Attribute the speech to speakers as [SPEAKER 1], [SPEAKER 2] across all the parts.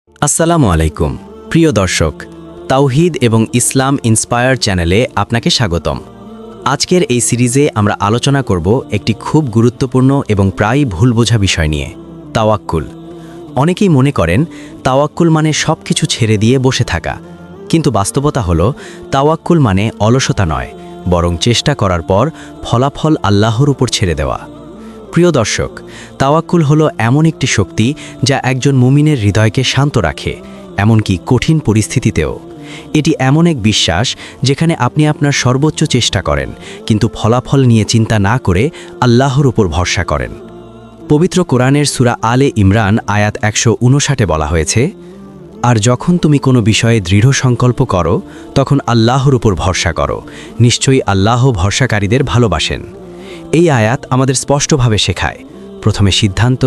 [SPEAKER 1] আসসালামু আলাইকুম প্রিয় দর্শক, তাওহীদ এবং ইসলাম ইন্সপায়ার চ্যানেলে আপনাকে স্বাগতম। আজকের এই সিরিজে আমরা আলোচনা করব একটি খুব গুরুত্বপূর্ণ এবং প্রায় ভুল বোঝা বিষয় নিয়ে, তাওয়াক্কুল। অনেকেই মনে করেন তাওয়াক্কুল মানে সব কিছু ছেড়ে দিয়ে বসে থাকা, কিন্তু বাস্তবতা হলো তাওয়াক্কুল মানে অলসতা নয়, বরং চেষ্টা করার পর ফলাফল আল্লাহর উপর ছেড়ে দেওয়া। প্রিয় দর্শক, তাওয়াক্কুল হলো এমন একটি শক্তি যা একজন মুমিনের হৃদয়কে শান্ত রাখে, এমনকি কঠিন পরিস্থিতিতেও। এটি এমন এক বিশ্বাস যেখানে আপনি আপনার সর্বোচ্চ চেষ্টা করেন, কিন্তু ফলাফল নিয়ে চিন্তা না করে আল্লাহর উপর ভরসা করেন। পবিত্র কোরআনের সূরা আলে ইমরান আয়াত 159 বলা হয়েছে, আর যখন তুমি কোনো বিষয়ে দৃঢ় সংকল্প করো তখন আল্লাহর উপর ভরসা করো, নিশ্চয়ই আল্লাহ ভরসাকারীদের ভালোবাসেন। এই আয়াত আমাদের স্পষ্টভাবে শেখায়, প্রথমে সিদ্ধান্ত,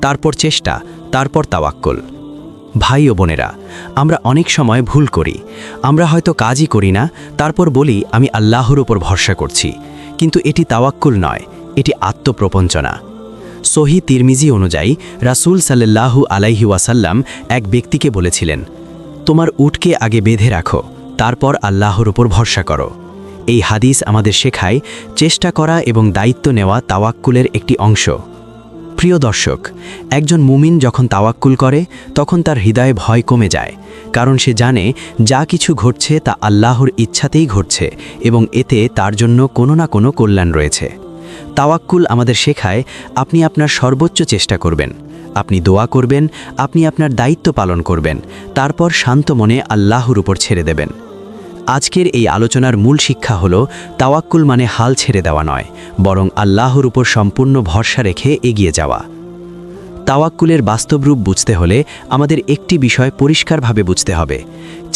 [SPEAKER 1] তারপর চেষ্টা, তারপর তাওয়াক্কুল। ভাই ও বোনেরা, আমরা অনেক সময় ভুল করি। আমরা হয়তো কাজই করি না, তারপর বলি আমি আল্লাহর উপর ভরসা করছি, কিন্তু এটি তাওয়াক্কুল নয়, এটি আত্মপ্রপঞ্চনা। সহি তিরমিজি অনুযায়ী রাসূল সাল্লাল্লাহু আলাইহি ওয়াসাল্লাম এক ব্যক্তিকে বলেছিলেন, তোমার উটকে আগে বেঁধে রাখো, তারপর আল্লাহর উপর ভরসা করো। এই হাদিস আমাদের শেখায় চেষ্টা করা এবং দায়িত্ব নেওয়া তাওয়াক্কুলের একটি অংশ। প্রিয় দর্শক, একজন মুমিন যখন তাওয়াক্কুল করে তখন তার হৃদয়ে ভয় কমে যায়, কারণ সে জানে যা কিছু ঘটছে তা আল্লাহর ইচ্ছাতেই ঘটছে এবং এতে তার জন্য কোনো না কোনো কল্যাণ রয়েছে। তাওয়াক্কুল আমাদের শেখায় আপনি আপনার সর্বোচ্চ চেষ্টা করবেন, আপনি দোয়া করবেন, আপনি আপনার দায়িত্ব পালন করবেন, তারপর শান্ত মনে আল্লাহর উপর ছেড়ে দেবেন। আজকের এই আলোচনার মূল শিক্ষা হলো তাওয়াক্কুল মানে হাল ছেড়ে দেওয়া নয়, বরং আল্লাহর উপর সম্পূর্ণ ভরসা রেখে এগিয়ে যাওয়া। তাওয়াক্কুলের বাস্তব রূপ বুঝতে হলে আমাদের একটি বিষয় পরিষ্কারভাবে বুঝতে হবে,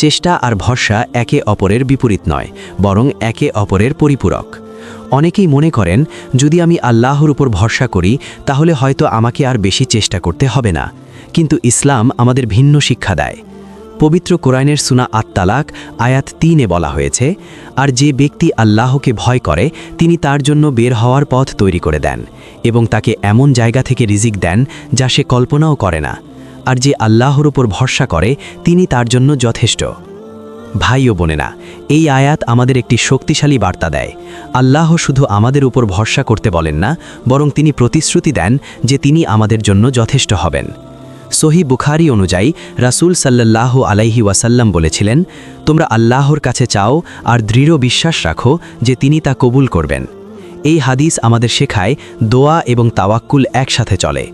[SPEAKER 1] চেষ্টা আর ভরসা একে অপরের বিপরীত নয়, বরং একে অপরের পরিপূরক। অনেকেই মনে করেন যদি আমি আল্লাহর উপর ভরসা করি তাহলে হয়তো আমাকে আর বেশি চেষ্টা করতে হবে না, কিন্তু ইসলাম আমাদের ভিন্ন শিক্ষা দেয়। পবিত্র কোরআনের সূরা আত-তালাক আয়াত 3 বলা হয়েছে, আর যে ব্যক্তি আল্লাহকে ভয় করে তিনি তার জন্য বের হওয়ার পথ তৈরি করে দেন এবং তাকে এমন জায়গা থেকে রিজিক দেন যা সে কল্পনাও করে না, আর যে আল্লাহর উপর ভরসা করে তিনি তার জন্য যথেষ্ট। ভাই ও বোনেরা, এই আয়াত আমাদের একটি শক্তিশালী বার্তা দেয়। আল্লাহ শুধু আমাদের উপর ভরসা করতে বলেন না, বরং তিনি প্রতিশ্রুতি দেন যে তিনি আমাদের জন্য যথেষ্ট হবেন। সহি বুখারী অনুযায়ী রাসূল সাল্লাল্লাহু আলাইহি ওয়াসাল্লাম বলেছিলেন, তোমরা আল্লাহর কাছে চাও আর দৃঢ় বিশ্বাস রাখো যে তিনি তা কবুল করবেন। এই হাদিস আমাদের শেখায় দোয়া এবং তাওয়াক্কুল একসাথে চলে।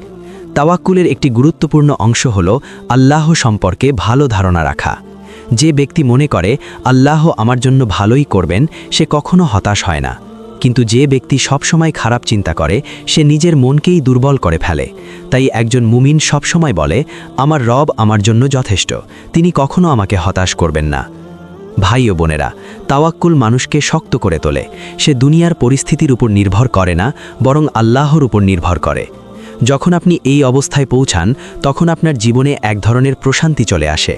[SPEAKER 1] তাওয়াক্কুলের একটি গুরুত্বপূর্ণ অংশ হল আল্লাহ সম্পর্কে ভালো ধারণা রাখা। যে ব্যক্তি মনে করে আল্লাহ আমার জন্য ভালোই করবেন সে কখনো হতাশ হয় না, কিন্তু যে ব্যক্তি সবসময় খারাপ চিন্তা করে সে নিজের মনকেই দুর্বল করে ফেলে। তাই একজন মুমিন সবসময় বলে, আমার রব আমার জন্য যথেষ্ট, তিনি কখনো আমাকে হতাশ করবেন না। ভাই ও বোনেরা, তাওয়াক্কুল মানুষকে শক্ত করে তোলে। সে দুনিয়ার পরিস্থিতির উপর নির্ভর করে না, বরং আল্লাহর উপর নির্ভর করে। যখন আপনি এই অবস্থায় পৌঁছান তখন আপনার জীবনে এক ধরনের প্রশান্তি চলে আসে।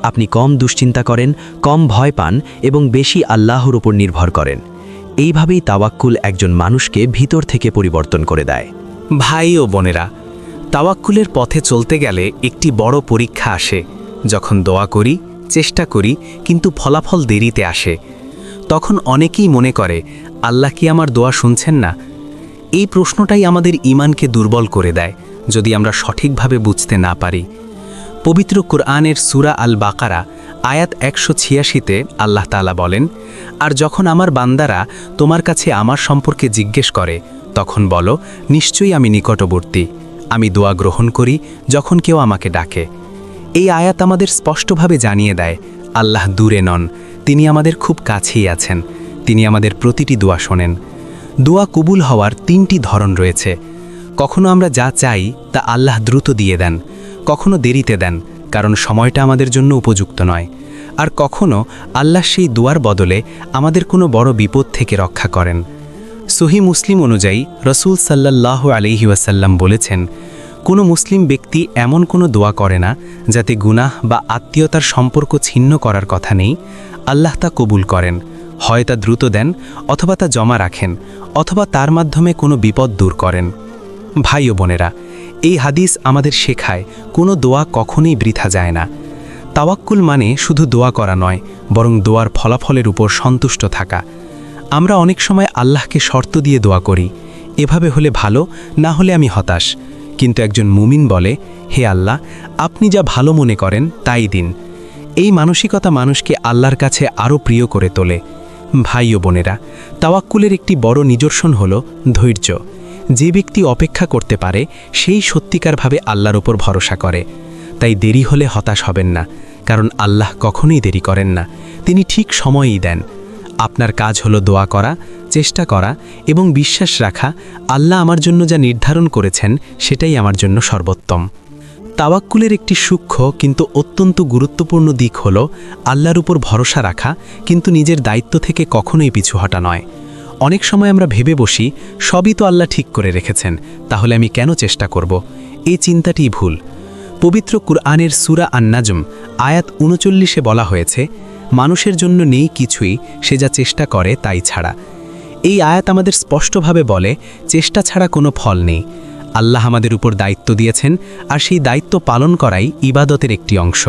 [SPEAKER 1] আপনি কম দুশ্চিন্তা করেন, কম ভয় পান এবং বেশি আল্লাহর উপর নির্ভর করেন। এইভাবেই তাওয়াক্কুল একজন মানুষকে ভিতর থেকে পরিবর্তন করে দেয়।
[SPEAKER 2] ভাই ও বোনেরা, তাওয়াক্কুলের পথে চলতে গেলে একটি বড় পরীক্ষা আসে। যখন দোয়া করি, চেষ্টা করি, কিন্তু ফলাফল দেরিতে আসে, তখন অনেকেই মনে করে আল্লাহ কি আমার দোয়া শুনছেন না। এই প্রশ্নটাই আমাদের ঈমানকে দুর্বল করে দেয় যদি আমরা সঠিকভাবে বুঝতে না পারি। পবিত্র কোরআনের সূরা আল বাকারা আয়াত 186-তে আল্লাহ তাআলা বলেন, আর যখন আমার বান্দারা তোমার কাছে আমার সম্পর্কে জিজ্ঞেস করে তখন বলো, নিশ্চয়ই আমি নিকটবর্তী, আমি দোয়া গ্রহণ করি যখন কেউ আমাকে ডাকে। এই আয়াত আমাদের স্পষ্টভাবে জানিয়ে দেয় আল্লাহ দূরে নন, তিনি আমাদের খুব কাছেই আছেন, তিনি আমাদের প্রতিটি দোয়া শোনেন। দোয়া কবুল হওয়ার 3টি ধরন রয়েছে। কখনো আমরা যা চাই তা আল্লাহ দ্রুত দিয়ে দেন, কখনো দেরিতে দেন কারণ সময়টা আমাদের জন্য উপযুক্ত নয়, আর কখনো আল্লাহ সেই দোয়ার বদলে আমাদের কোনো বড় বিপদ থেকে রক্ষা করেন। সহি মুসলিম অনুযায়ী রাসূল সাল্লাল্লাহু আলাইহি ওয়াসাল্লাম বলেছেন, কোনো মুসলিম ব্যক্তি এমন কোনো দোয়া করে না যাতে গুনাহ বা আত্মীয়তার সম্পর্ক ছিন্ন করার কথা নেই, আল্লাহ তা কবুল করেন। হয় তা দ্রুত দেন, অথবা তা জমা রাখেন, অথবা তার মাধ্যমে কোনো বিপদ দূর করেন। ভাই ও বোনেরা, এই হাদিস আমাদের শেখায় কোনো দোয়া কখনোই বৃথা যায় না। তাওয়াক্কুল মানে শুধু দোয়া করা নয়, বরং দোয়ার ফলাফলের উপর সন্তুষ্ট থাকা। আমরা অনেক সময় আল্লাহকে শর্ত দিয়ে দোয়া করি, এভাবে হলে ভালো, না হলে আমি হতাশ। কিন্তু একজন মুমিন বলে, হে আল্লাহ, আপনি যা ভালো মনে করেন তাই দিন। এই মানসিকতা মানুষকে আল্লাহর কাছে আরও প্রিয় করে তোলে। ভাই ও বোনেরা, তাওয়াক্কুলের একটি বড় নিদর্শন হল ধৈর্য। যে ব্যক্তি অপেক্ষা করতে পারে সেই সত্যিকারভাবে আল্লাহর ওপর ভরসা করে। তাই দেরি হলে হতাশ হবেন না, কারণ আল্লাহ কখনোই দেরি করেন না, তিনি ঠিক সময়েই দেন। আপনার কাজ হলো দোয়া করা, চেষ্টা করা এবং বিশ্বাস রাখা আল্লাহ আমার জন্য যা নির্ধারণ করেছেন সেটাই আমার জন্য সর্বোত্তম। তাওয়াক্কুলের একটি সূক্ষ্ম কিন্তু অত্যন্ত গুরুত্বপূর্ণ দিক হল আল্লাহর উপর ভরসা রাখা, কিন্তু নিজের দায়িত্ব থেকে কখনোই পিছু হটা নয়। অনেক সময় আমরা ভেবে বসি, সবই তো আল্লাহ ঠিক করে রেখেছেন, তাহলে আমি কেন চেষ্টা করব? এই চিন্তাটিই ভুল। পবিত্র কুরআনের সূরা আন-নাজম আয়াত ৩৯-এ বলা হয়েছে, মানুষের জন্য নেই কিছুই, সে যা চেষ্টা করে তাই ছাড়া। এই আয়াত আমাদের স্পষ্টভাবে বলে, চেষ্টা ছাড়া কোনো ফল নেই। আল্লাহ আমাদের উপর দায়িত্ব দিয়েছেন, আর সেই দায়িত্ব পালন করাই ইবাদতের একটি অংশ।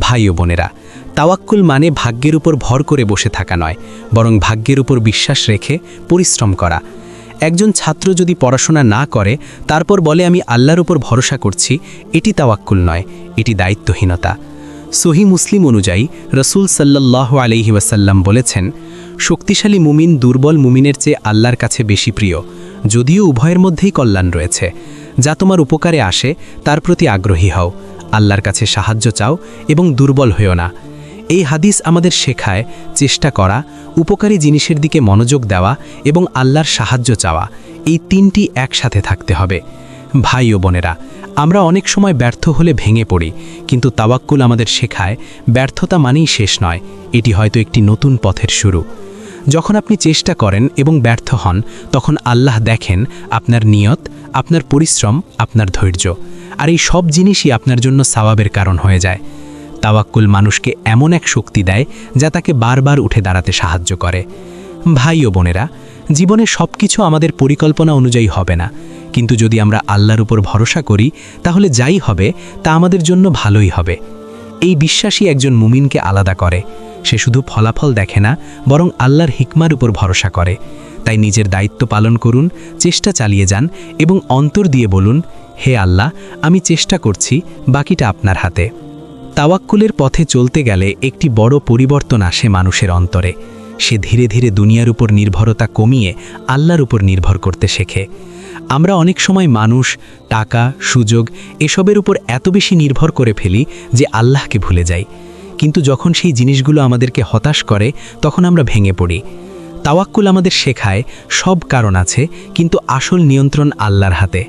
[SPEAKER 2] ভাই ও বোনেরা, তাওয়াক্কুল মানে ভাগ্যের উপর ভর করে বসে থাকা নয়, বরং ভাগ্যের উপর বিশ্বাস রেখে পরিশ্রম করা। একজন ছাত্র যদি পড়াশোনা না করে তারপর বলে আমি আল্লাহর উপর ভরসা করছি, এটি তাওয়াক্কুল নয়, এটি দায়িত্বহীনতা। সহিহ মুসলিম অনুযায়ী রাসূল সাল্লাল্লাহু আলাইহি ওয়াসাল্লাম বলেছেন, শক্তিশালী মুমিন দুর্বল মুমিনের চেয়ে আল্লাহর কাছে বেশি প্রিয়, যদিও উভয়ের মধ্যেই কল্যাণ রয়েছে। যা তোমার উপকারে আসে তার প্রতি আগ্রহী হও, আল্লাহর কাছে সাহায্য চাও এবং দুর্বল হও না। এই হাদিস আমাদের শেখায় চেষ্টা করা, উপকারী জিনিসের দিকে মনোযোগ দেওয়া এবং আল্লাহর সাহায্য চাওয়া, এই তিনটি একসাথে থাকতে হবে। ভাই ও বোনেরা, আমরা অনেক সময় ব্যর্থ হলে ভেঙে পড়ি, কিন্তু তাওয়াক্কুল আমাদের শেখায় ব্যর্থতা মানেই শেষ নয়, এটি হয়তো একটি নতুন পথের শুরু। যখন আপনি চেষ্টা করেন এবং ব্যর্থ হন, তখন আল্লাহ দেখেন আপনার নিয়ত, আপনার পরিশ্রম, আপনার ধৈর্য, আর এই সব জিনিসই আপনার জন্য সওয়াবের কারণ হয়ে যায়। তাওয়াক্কুল মানুষকে এমন এক শক্তি দেয় যা তাকে বারবার উঠে দাঁড়াতে সাহায্য করে। ভাই ও বোনেরা, জীবনে সব কিছু আমাদের পরিকল্পনা অনুযায়ী হবে না, কিন্তু যদি আমরা আল্লাহর উপর ভরসা করি তাহলে যাই হবে তা আমাদের জন্য ভালোই হবে। এই বিশ্বাসই একজন মুমিনকে আলাদা করে। সে শুধু ফলাফল দেখে না, বরং আল্লাহর হিকমার উপর ভরসা করে। তাই নিজের দায়িত্ব পালন করুন, চেষ্টা চালিয়ে যান এবং অন্তর দিয়ে বলুন, হে আল্লাহ, আমি চেষ্টা করছি, বাকিটা আপনার হাতে। তাওয়াক্কুলের পথে চলতে গেলে একটি বড় পরিবর্তন আসে মানুষের অন্তরে। সে ধীরে ধীরে দুনিয়ার উপর নির্ভরতা কমিয়ে আল্লাহর উপর নির্ভর করতে শেখে। আমরা অনেক সময় মানুষ, টাকা, সুযোগ এসবের উপর এত বেশি নির্ভর করে ফেলি যে আল্লাহকে ভুলে যাই। কিন্তু যখন সেই জিনিসগুলো আমাদেরকে হতাশ করে, তখন আমরা ভেঙে পড়ি। তাওয়াক্কুল আমাদের শেখায় সব কারণ আছে, কিন্তু আসল নিয়ন্ত্রণ আল্লাহর হাতে।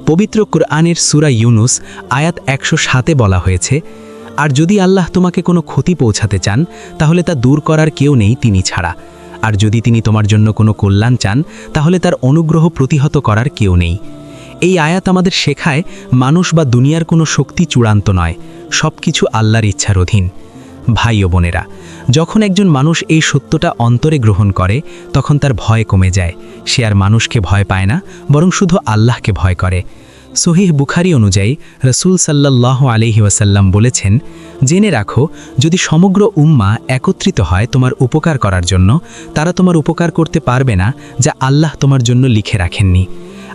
[SPEAKER 2] পবিত্র কুরআনের সূরা ইউনুস আয়াত ১০৭-এ বলা হয়েছে, আর যদি আল্লাহ তোমাকে কোনো ক্ষতি পৌঁছাতে চান, তাহলে তা দূর করার কেউ নেই তিনি ছাড়া। আর যদি তিনি তোমার জন্য কোনো কল্যাণ চান, তাহলে তার অনুগ্রহ প্রতিহত করার কেউ নেই। এই আয়াত আমাদের শেখায় মানুষ বা দুনিয়ার কোনো শক্তি চূড়ান্ত নয়, সব কিছু আল্লাহর ইচ্ছার অধীন। ভাই ও বোনেরা, যখন একজন মানুষ এই সত্যটা অন্তরে গ্রহণ করে, তখন তার ভয় কমে যায়। সে আর মানুষকে ভয় পায় না, বরং শুধু আল্লাহকে ভয় করে। সহিহ বুখারী অনুযায়ী রাসূল সাল্লাল্লাহু আলাইহি ওয়াসাল্লাম বলেছেন, জেনে রাখো, যদি সমগ্র উম্মাহ একত্রিত হয় তোমার উপকার করার জন্য, তারা তোমার উপকার করতে পারবে না যা আল্লাহ তোমার জন্য লিখে রাখেননি।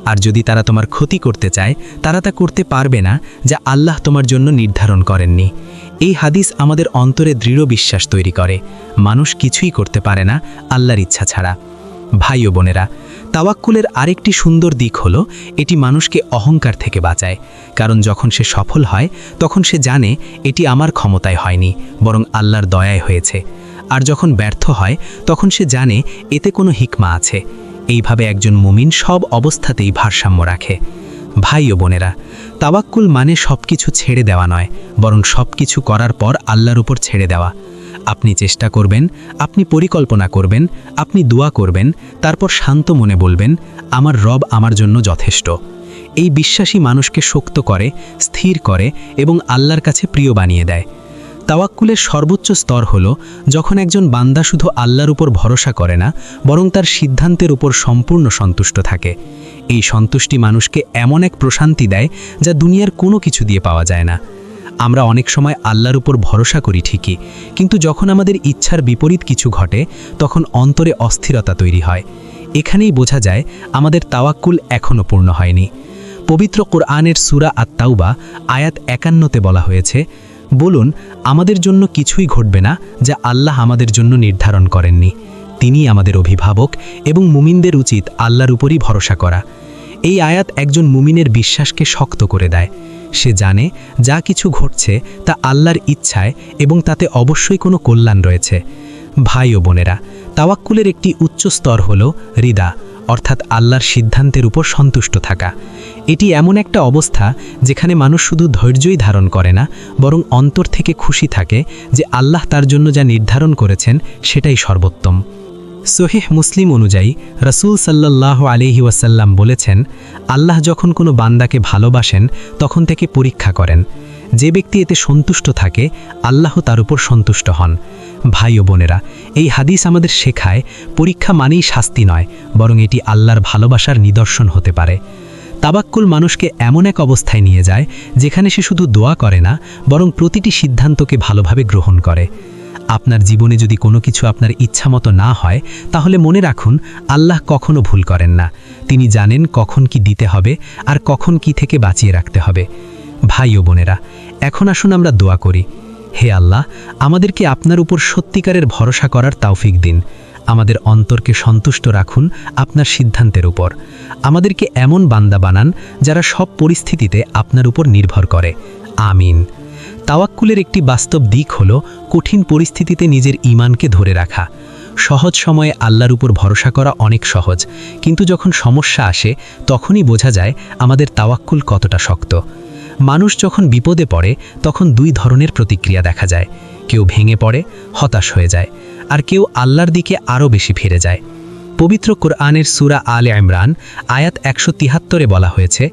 [SPEAKER 2] আর যদি তারা তোমার ক্ষতি করতে চায়, তারা তা করতে পারবে না যা আল্লাহ তোমার জন্য নির্ধারণ করেননি। এই হাদিস আমাদের অন্তরে দৃঢ় বিশ্বাস তৈরি করে, মানুষ কিছুই করতে পারে না আল্লাহর ইচ্ছা ছাড়া। ভাই ও বোনেরা, তাওয়াক্কুলের আরেকটি সুন্দর দিক হলো এটি মানুষকে অহংকার থেকে বাঁচায়। কারণ যখন সে সফল হয়, তখন সে জানে এটি আমার ক্ষমতায় হয়নি, বরং আল্লাহর দয়ায় হয়েছে। আর যখন ব্যর্থ হয়, তখন সে জানে এতে কোনো হিকমা আছে। এইভাবে একজন মুমিন সব অবস্থাতেই ভারসাম্য রাখে। ভাই ও বোনেরা, তাওয়াক্কুল মানে সব কিছু ছেড়ে দেওয়া নয়, বরং সব কিছু করার পর আল্লাহর উপর ছেড়ে দেওয়া। আপনি চেষ্টা করবেন, আপনি পরিকল্পনা করবেন, আপনি দোয়া করবেন, তারপর শান্ত মনে বলবেন, আমার রব আমার জন্য যথেষ্ট। এই বিশ্বাসী মানুষকে শক্ত করে, স্থির করে এবং আল্লাহর কাছে প্রিয় বানিয়ে দেয়। তাওয়াক্কুলের সর্বোচ্চ স্তর হল যখন একজন বান্দা শুধু আল্লাহর উপর ভরসা করে না, বরং তার সিদ্ধান্তের উপর সম্পূর্ণ সন্তুষ্ট থাকে। এই সন্তুষ্টি মানুষকে এমন এক প্রশান্তি দেয় যা দুনিয়ার কোনো কিছু দিয়ে পাওয়া যায় না। আমরা অনেক সময় আল্লাহর উপর ভরসা করি ঠিকই, কিন্তু যখন আমাদের ইচ্ছার বিপরীত কিছু ঘটে তখন অন্তরে অস্থিরতা তৈরি হয়। এখানেই বোঝা যায় আমাদের তাওয়াক্কুল এখনও পূর্ণ হয়নি। পবিত্র কোরআনের সূরা আত-তাওবা আয়াত ৫১-তে বলা হয়েছে, বলুন, আমাদের জন্য কিছুই ঘটবে না যা আল্লাহ আমাদের জন্য নির্ধারণ করেননি। তিনি আমাদের অভিভাবক এবং মুমিনদের উচিত আল্লাহর উপরই ভরসা করা। এই আয়াত একজন মুমিনের বিশ্বাসকে শক্ত করে দেয়। সে জানে যা কিছু ঘটছে তা আল্লাহর ইচ্ছায় এবং তাতে অবশ্যই কোনো কল্যাণ রয়েছে। ভাই ও বোনেরা, তাওয়াক্কুলের একটি উচ্চ স্তর হল রিদা, অর্থাৎ আল্লাহর সিদ্ধান্তের উপর সন্তুষ্ট থাকা। এটি এমন একটা অবস্থা যেখানে মানুষ শুধু ধৈর্যই ধারণ করে না, বরং অন্তর থেকে খুশি থাকে যে আল্লাহ তার জন্য যা নির্ধারণ করেছেন সেটাই সর্বোত্তম। সহিহ মুসলিম অনুযায়ী রাসূল সাল্লাল্লাহু আলাইহি ওয়াসাল্লাম বলেছেন, আল্লাহ যখন কোনো বান্দাকে ভালোবাসেন তখন থেকে পরীক্ষা করেন। যে ব্যক্তি এতে সন্তুষ্ট থাকে আল্লাহ তার উপর সন্তুষ্ট হন। ভাই ও বোনেরা, এই হাদিস আমাদের শেখায় পরীক্ষা মানেই শাস্তি নয়, বরং এটি আল্লাহর ভালোবাসার নিদর্শন হতে পারে। তাওয়াক্কুল মানুষকে এমন এক অবস্থায় নিয়ে যায় যেখানে সে শুধু দোয়া করে না, বরং প্রতিটি সিদ্ধান্তকে ভালোভাবে গ্রহণ করে। আপনার জীবনে যদি কোনো কিছু আপনার ইচ্ছামতো না হয়, তাহলে মনে রাখুন আল্লাহ কখনো ভুল করেন না। তিনি জানেন কখন কি দিতে হবে আর কখন কি থেকে বাঁচিয়ে রাখতে হবে। ভাই ও বোনেরা, এখন আসুন আমরা দোয়া করি। হে আল্লাহ, আমাদেরকে আপনার উপর সত্যিকারের ভরসা করার তৌফিক দিন। আমাদের অন্তরকে সন্তুষ্ট রাখুন আপনার সিদ্ধান্তের উপর। আমাদেরকে এমন বান্দা বানান যারা সব পরিস্থিতিতে আপনার উপর নির্ভর করে। আমিন। তাওয়াক্কুলের একটি বাস্তব দিক হল কঠিন পরিস্থিতিতে নিজের ঈমানকে ধরে রাখা। সহজ সময়ে আল্লাহর উপর ভরসা করা অনেক সহজ, কিন্তু যখন সমস্যা আসে তখনই বোঝা যায় আমাদের তাওয়াক্কুল কতটা শক্ত। মানুষ যখন বিপদে পড়ে তখন দুই ধরনের প্রতিক্রিয়া দেখা যায়। কেউ ভেঙে পড়ে, হতাশ হয়ে যায়, আর কেউ আল্লাহর দিকে আরও বেশি ফিরে যায়। পবিত্র কোরআনের সূরা আলে ইমরান আয়াত ১৭৩-এ বলা হয়েছে,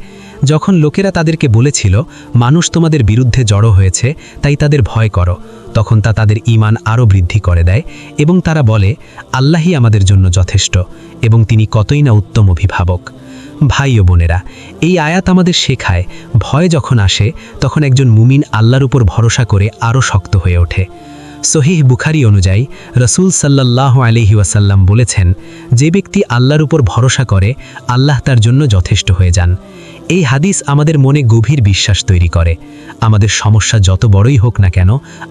[SPEAKER 2] যখন লোকেরা তাদেরকে বলেছিল মানুষ তোমাদের বিরুদ্ধে জড়ো হয়েছে তাই তাদের ভয় করো, তখন তা তাদের ঈমান আরও বৃদ্ধি করে দেয় এবং তারা বলে আল্লাহই আমাদের জন্য যথেষ্ট এবং তিনি কতই না উত্তম অভিভাবক। ভাই ও বোনেরা, এই আয়াত আমাদের শেখায় ভয় যখন আসে তখন একজন মুমিন আল্লাহর উপর ভরসা করে আরও শক্ত হয়ে ওঠে। সহিহ বুখারী অনুযায়ী রাসূল সাল্লাল্লাহু আলাইহি ওয়াসাল্লাম বলেছেন, যে ব্যক্তি আল্লাহর উপর ভরসা করে আল্লাহ তার জন্য যথেষ্ট হয়ে যান। এই হাদিস আমাদের মনে গভীর বিশ্বাস তৈরি করে। আমাদের সমস্যা যত বড়ই হোক না কেন,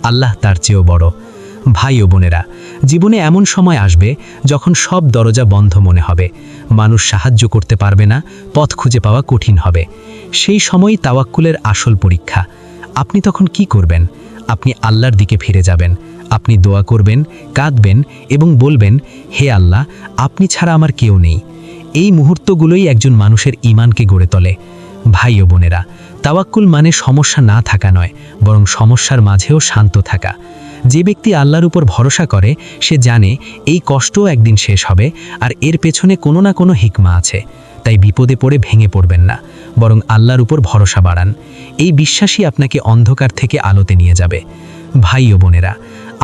[SPEAKER 2] আল্লাহ তার চেয়েও বড়। ভাই ও বোনেরা, জীবনে এমন সময় আসবে যখন সব দরজা বন্ধ মনে হবে, মানুষ সাহায্য করতে পারবে না, পথ খুঁজে পাওয়া কঠিন হবে। সেই সময়ই তাওয়াক্কুলের আসল পরীক্ষা। আপনি তখন কি করবেন? আপনি আল্লাহর দিকে ফিরে যাবেন। আপনি দোয়া করবেন, কাঁদবেন এবং বলবেন, হে আল্লাহ, আপনি ছাড়া আমার কেউ নেই। এই মুহূর্তগুলোই একজন মানুষের ঈমানকে গড়ে তোলে। ভাই ও বোনেরা, তাওয়াক্কুল মানে সমস্যা না থাকা নয়, বরং সমস্যার মাঝেও শান্ত থাকা। যে ব্যক্তি আল্লাহর উপর ভরসা করে সে জানে এই কষ্টও একদিন শেষ হবে, আর এর পেছনে কোনো না কোনো হিকমা আছে। তাই বিপদে পড়ে ভেঙে পড়বেন না, বরং আল্লাহর উপর ভরসা বাড়ান। এই বিশ্বাসই আপনাকে অন্ধকার থেকে আলোতে নিয়ে যাবে। ভাই ও বোনেরা,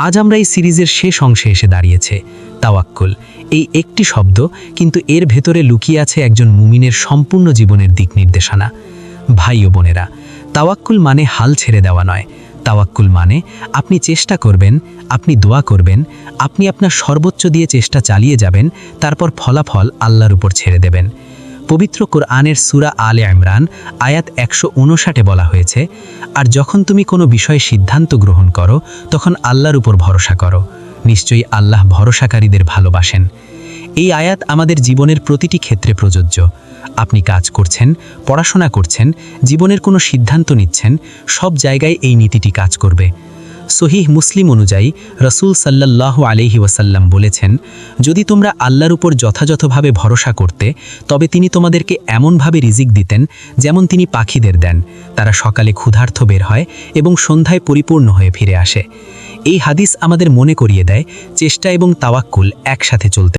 [SPEAKER 2] আজ আমরা এই সিরিজের শেষ অংশে এসে দাঁড়িয়েছে। তাওয়াক্কুল এই একটি শব্দ, কিন্তু এর ভেতরে লুকিয়ে আছে একজন মুমিনের সম্পূর্ণ জীবনের দিক নির্দেশনা। ভাই ও বোনেরা, তাওয়াক্কুল মানে হাল ছেড়ে দেওয়া নয়। তাওয়াক্কুল মানে আপনি চেষ্টা করবেন, আপনি দোয়া করবেন, আপনি আপনার সর্বোচ্চ দিয়ে চেষ্টা চালিয়ে যাবেন, তারপর ফলাফল আল্লাহর উপর ছেড়ে দেবেন। পবিত্র কোরআনের সূরা আলে ইমরান আয়াত ১৫৯-এ বলা হয়েছে, আর যখন তুমি কোনো বিষয়ে সিদ্ধান্ত গ্রহণ করো তখন আল্লাহর উপর ভরসা করো, নিশ্চয়ই আল্লাহ ভরসাকারীদের ভালোবাসেন। এই আয়াত আমাদের জীবনের প্রতিটি ক্ষেত্রে প্রযোজ্য। আপনি কাজ করছেন, পড়াশোনা করছেন, জীবনের কোনো সিদ্ধান্ত নিচ্ছেন, সব জায়গায় এই নীতিটি কাজ করবে। সহিহ মুসলিম অনুযায়ী রাসূল সাল্লাল্লাহু আলাইহি ওয়াসাল্লাম বলেছেন, যদি তোমরা আল্লাহর উপর যথাযথভাবে ভরসা করতে তবে তিনি তোমাদেরকে এমনভাবে রিজিক দিতেন যেমন তিনি পাখিদের দেন। তারা সকালে ক্ষুধার্ত বের হয় এবং সন্ধ্যায় পরিপূর্ণ হয়ে ফিরে আসে। এই হাদিস আমাদের মনে করিয়ে দেয় চেষ্টা এবং তাওয়াক্কুল একসাথে চলতে